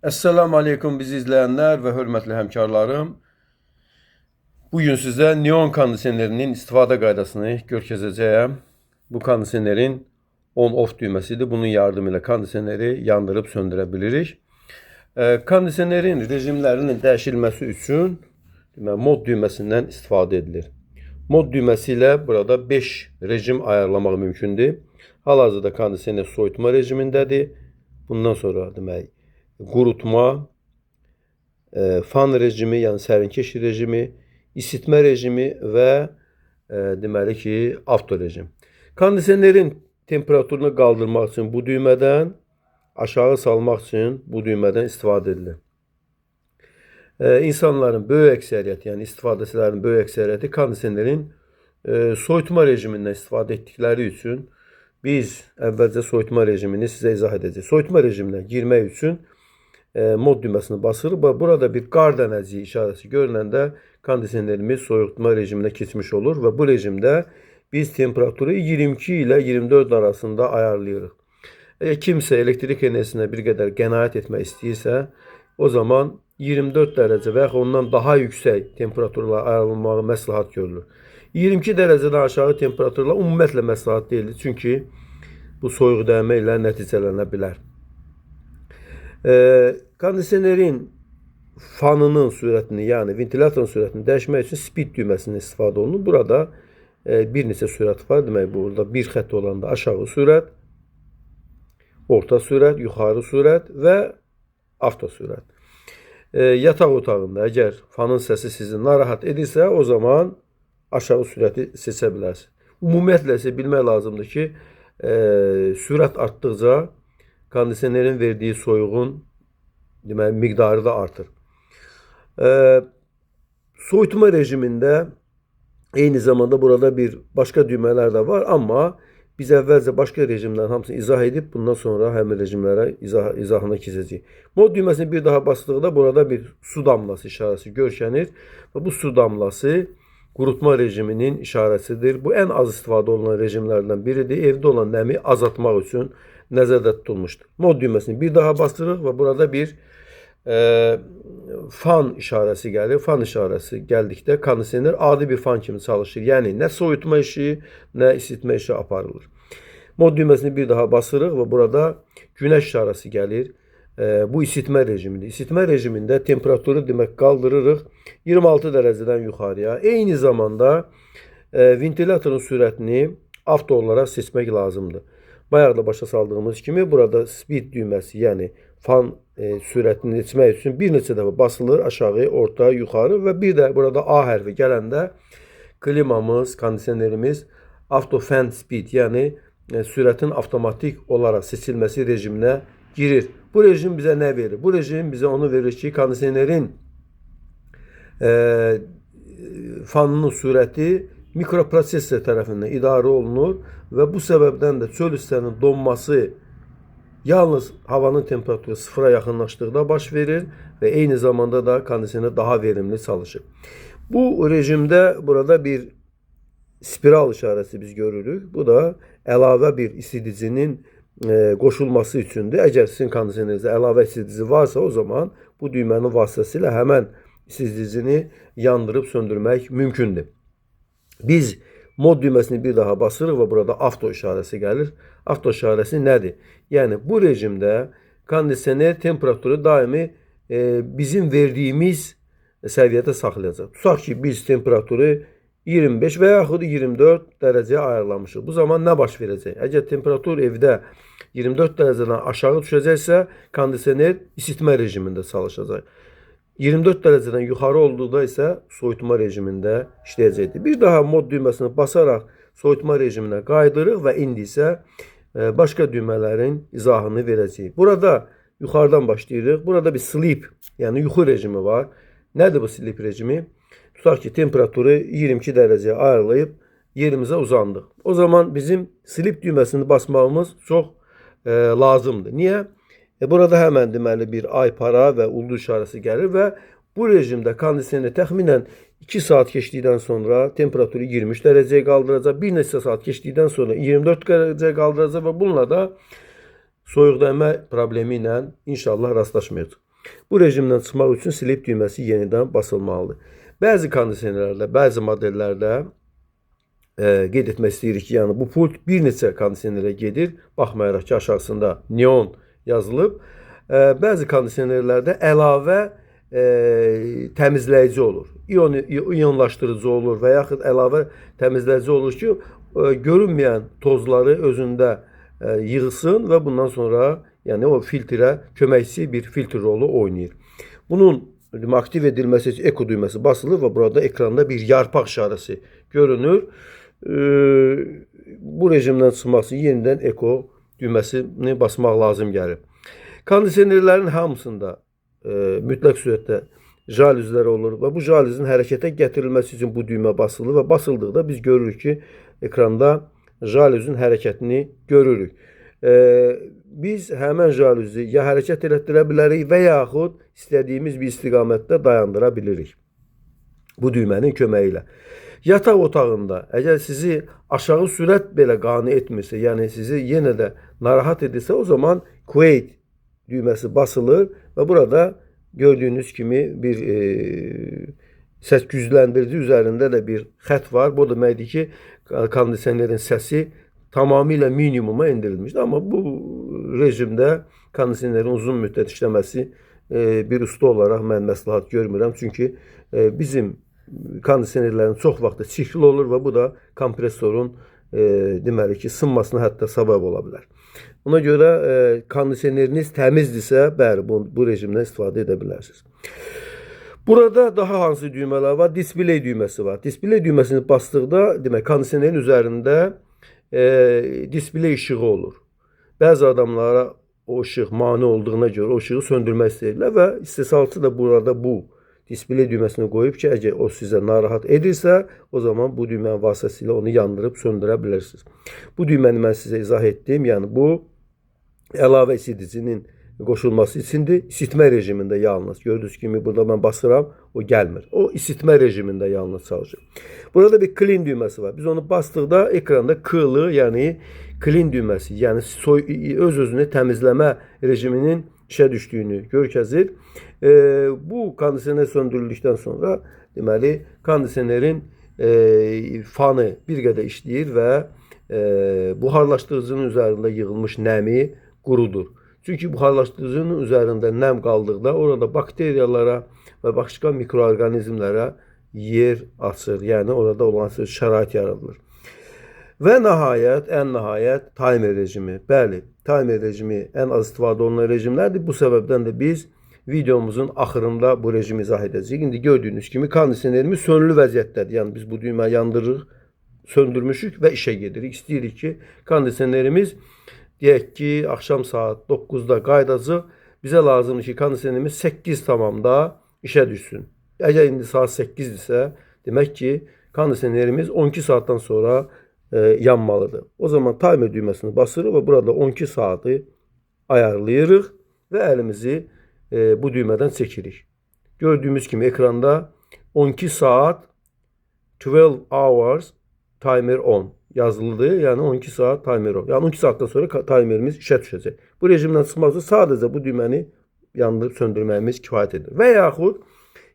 Esselamu Aleyküm bizi izleyenler ve hürmetli hemkarlarım. Bugün size neon kondisionerinin istifade qaydasını göstərəcəyəm. Bu kondisionerin on-off düyməsidir. Bunun yardımıyla kondisioneri yandırıb söndürə bilirik. Kondisionerin rejimlərinin dəyişilməsi üçün mod düyməsindən istifadə edilir. Mod düyməsi ilə burada 5 rejim ayarlamaq mümkündür. Hal-hazırda kondisioner soyutma rejimindədir. Bundan sonra demək qurutma, fan rejimi, yəni sərinkeş rejimi, isitmə rejimi və deməli ki, avto rejim. Kondisionerin temperaturunu qaldırmaq üçün bu düymədən, aşağı salmaq üçün bu düymədən istifadə edilir. İnsanların böyük əksəriyyəti, yəni istifadəçilərin böyük əksəriyyəti kondisionerin soyutma rejimindən istifadə etdikləri üçün biz əvvəlcə soyutma rejimini sizə izah edəcəyik. Soyutma rejiminə girmək üçün mod düyməsini basırıq və burada bir qar dənəciyi işarəsi görünəndə kondisionerimiz soyutma rejiminə keçmiş olur və bu rejimdə biz temperaturu 22 ilə 24 arasında ayarlayırıq. Əgər kimsə elektrik enerjisinə bir qədər qənaət etmək istəyirsə, o zaman 24 dərəcə və yaxud ondan daha yüksək temperaturla ayarlanmağı məsləhət görülür. 22 dərəcədən aşağı temperaturla ümumiyyətlə məsləhət deyildir, çünki bu soyuq dəymə ilə nəticələnə bilər. Kondisionerin fanının sürətini, yəni ventilyatorun sürətini dəyişmək üçün speed düyməsindən istifadə olunur. Burada bir neçə sürət var. Demək, burada bir xətt olanda aşağı sürət, orta sürət, yuxarı sürət və avto sürət. Yataq otağında əgər fanın səsi sizi narahat edirsə, o zaman aşağı sürəti seçə bilərsiniz. Ümumiyyətlə isə bilmək lazımdır ki, sürət artdıqca kondisionerin verdiyi soyuğun demək, miqdarı da artır. Soyutma rejimində eyni zamanda burada bir başqa düymələr də var, amma biz əvvəlcə başqa rejimlərin hamısını izah edib, bundan sonra həmin rejimlərə izahına keçəcəyik. Mod düyməsini bir daha basdıqda burada bir su damlası işarəsi görkənir və bu su damlası qurutma rejiminin işarəsidir. Bu ən az istifadə olunan rejimlərdən biridir. Evdə olan nəmi azaltmaq üçün nəzərdə tutulmuşdur. Mod düyməsini bir daha basdırırıq və burada bir fan işarəsi gəlir. Fan işarəsi gəldikdə kondisioner adi bir fan kimi çalışır. Yəni nə soyutma işi, nə isitmə işi aparılır. Mod düyməsini bir daha basırıq və burada günəş işarəsi gəlir. Bu isitmə rejimidir. İsitmə rejimində temperaturu demək qaldırırıq 26 dərəcədən yuxarıya. Eyni zamanda ventilyatorun sürətini avto olaraq seçmək lazımdır. Bayaq da başa saldığımız kimi burada speed düyməsi, yəni fan sürətini seçmək üçün bir neçə dəfə basılır, aşağı, orta, yuxarı və bir də burada A hərfi gələndə klimamız, kondisionerimiz auto fan speed, yəni sürətin avtomatik olaraq seçilməsi rejiminə girir. Bu rejim bizə nə verir? Bu rejim bizə onu verir ki, kondisionerin fanının sürəti mikroprosesor tərəfindən idarə olunur və bu səbəbdən də çöl hissənin donması yalnız havanın temperaturu sıfıra yaxınlaşdıqda baş verir və eyni zamanda da kondisioner daha verimli çalışır. Bu rejimdə burada bir spiral işarəsi biz görürük. Bu da əlavə bir isidicinin qoşulması üçündür. Əgər sizin kondisionerinizdə əlavə isidici varsa, o zaman bu düymənin vasitəsilə həmən isidicini yandırıb söndürmək mümkündür. Biz mod düyməsini bir daha basırıq və burada avto işarəsi gəlir. Avto işarəsi nədir? Yəni bu rejimdə kondisioner temperaturu daimi bizim verdiyimiz səviyyədə saxlayacaq. Tutaq ki, biz temperaturu 25 və yaxud 24 dərəcəyə ayarlamışıq. Bu zaman nə baş verəcək? Əgər temperatur evdə 24 dərəcədən aşağı düşəcəksə, kondisioner isitmə rejimində çalışacaq. 24 dərəcədən yuxarı olduqda isə soyutma rejimində işləyəcəkdir. Bir daha mod düyməsini basaraq soyutma rejiminə qaydırıq və indi isə başqa düymələrin izahını verəcəyik. Burada yuxarıdan başlayırıq. Burada bir sleep, yəni yuxu rejimi var. Nədir bu sleep rejimi? Tutaq ki, temperaturu 22 dərəcəyə ayarlayıb yerimizə uzandıq. O zaman bizim sleep düyməsini basmağımız çox lazımdır. Niyə? Burada həmən deməli bir ay para və ulduz işarəsi gəlir və bu rejimdə kondisioner təxminən 2 saat keçdikdən sonra temperaturu 23 dərəcəyə qaldıracaq. Bir neçə saat keçdikdən sonra 24 dərəcəyə qaldıracaq və bununla da soyuq dəymə problemi ilə inşallah rastlaşmayacaq. Bu rejimdən çıxmaq üçün sleep düyməsi yenidən basılmalıdır. Bəzi kondisionerlərdə, bəzi modellərdə qeyd etmək istəyirik ki, yəni bu pult bir neçə kondisionerə gedir. Baxmayaraq ki, aşağısında neon yazılıb. Bəzi kondisionerlərdə əlavə təmizləyici olur. İyonlaşdırıcı olur və yaxud əlavə təmizləyici olur ki, görünməyən tozları özündə yığsın və bundan sonra yəni o filtrə köməkçi bir filtr rolu oynayır. Bunun aktiv edilməsi üçün eko düyməsi basılır və burada ekranda bir yarpaq işarəsi görünür. Bu rejimdən çıxmaq üçün yenidən eko düyməsini basmaq lazım gəlir. Kondisionerlərin hamısında mütləq surətdə jalüzlər olur və bu jalüzün hərəkətə gətirilməsi üçün bu düymə basılır və basıldıqda biz görürük ki, ekranda jalüzün hərəkətini görürük. Biz həmən jalüzü ya hərəkət elətdirə bilərik və yaxud istədiyimiz bir istiqamətdə dayandıra bilirik. Bu düymənin köməyi ilə. Yataq otağında əgər sizi aşağı sürət belə qane etmirsə, yəni sizi yenə də narahat edirsə, o zaman quiet düyməsi basılır və burada gördüyünüz kimi bir səs gücləndirici üzərində də bir xətt var. Bu deməkdir ki, kondisionerin səsi tamamilə minimuma endirilmişdir. Amma bu rejimdə kondisionerin uzun müddət işləməsi bir usta olaraq mən məsləhət görmürəm. Çünki bizim kondisionerlərin çox vaxtı çirkli olur və bu da kompresorun deməli ki, sınmasına hətta səbəb ola bilər. Ona görə kondisioneriniz təmizdirsə, bəli, bu rejimdən istifadə edə bilərsiniz. Burada daha hansı düymələr var? Display düyməsi var. Display düyməsini basdıqda, demək, kondisionerin üzərində display işığı olur. Bəzi adamlara o işıq mane olduğuna görə o işığı söndürmək istəyirlər və istehsalçı da burada bu display düyməsini qoyub ki, əgər o sizə narahat edirsə, o zaman bu düymənin vasitəsilə onu yandırıb söndürə bilirsiniz. Bu düyməni mən sizə izah etdim. Yəni bu əlavə isidicinin qoşulması içindir. İsitmə rejimində yalnız. Gördüyünüz kimi burada mən basıram, o gəlmir. O isitmə rejimində yalnız çalışır. Burada bir clean düyməsi var. Biz onu basdıqda ekranda K-lı, yəni clean düyməsi, yəni öz-özünü təmizləmə rejiminin işə düşdüyünü görkəzir. Bu kondisioner söndürüldükdən sonra deməli kondisionerin fanı bir qədər işləyir və buharlaşdırıcının üzərində yığılmış nəmi qurudur. Çünki buharlaşdırıcının üzərində nəm qaldıqda orada bakteriyalara və başqa mikroorqanizmlərə yer açır. Yəni orada olan şərait yaradılır. Və nəhayət, ən nəhayət timer rejimi. Bəli, timer rejimi ən az istifadə olunan rejimlərdir. Bu səbəbdən də biz videomuzun axırında bu rejimi izah edəcəyik. İndi gördüyünüz kimi kondisionerimiz sönülü vəziyyətdədir. Yəni biz bu düymə yandırırıq, söndürmüşük və işə gedirik. İstəyirik ki, kondisionerimiz deyək ki, axşam saat 9-da qayıdacaq. Bizə lazımdır ki, kondisionerimiz 8 tamamda işə düşsün. Əgər indi saat 8-dirsə, demək ki, kondisionerimiz 12 saatdan sonra yanmalıdır. O zaman timer düyməsini basırıq və burada 12 saatı ayarlayırıq və əlimizi bu düymədən çəkirik. Gördüyümüz kimi ekranda 12 saat 12 hours timer on yazılıdır. Yəni 12 saat timer on. Yəni 12 saatdan sonra timerimiz işə düşəcək. Bu rejimdən çıxmaq üçün sadəcə bu düyməni yandırıb söndürməyimiz kifayət edir. Və yaxud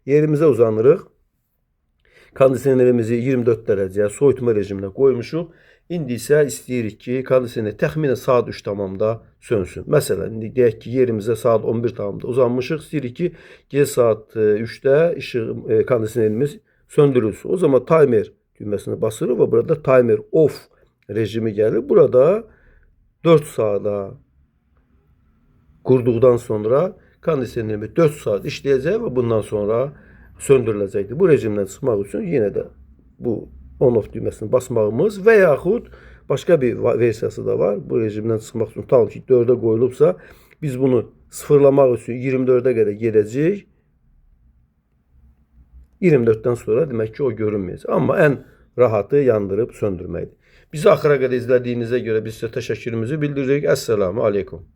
yerimizə uzanırıq. Kondisionerimizi 24 dərəcəyə soyutma rejiminə qoymuşuq. İndi isə istəyirik ki, kondisioner təxminən saat 3 tamamda sönsün. Məsələn, indi deyək ki, yerimizə saat 11 tamamda uzanmışıq. İstəyirik ki, gecə saat 3-də kondisionerimiz söndürülsün. O zaman timer düyməsini basırıq və burada timer off rejimi gəlir. Burada 4 saata qurduqdan sonra kondisionerimiz 4 saat işləyəcək və bundan sonra söndürüləcəkdir. Bu rejimdən çıxmaq üçün yenə də bu on-off düyməsini basmağımız və yaxud başqa bir versiyası da var. Bu rejimdən çıxmaq üçün tam ki 4-ə qoyulubsa, biz bunu sıfırlamaq üçün 24-ə qədər gedəcək. 24-dən sonra demək ki, o görünməyəcək. Amma ən rahatı yandırıb söndürməkdir. Bizi axıra qədər izlədiyinizə görə biz sizə təşəkkürümüzü bildiririk. Əssəlamu aleykum.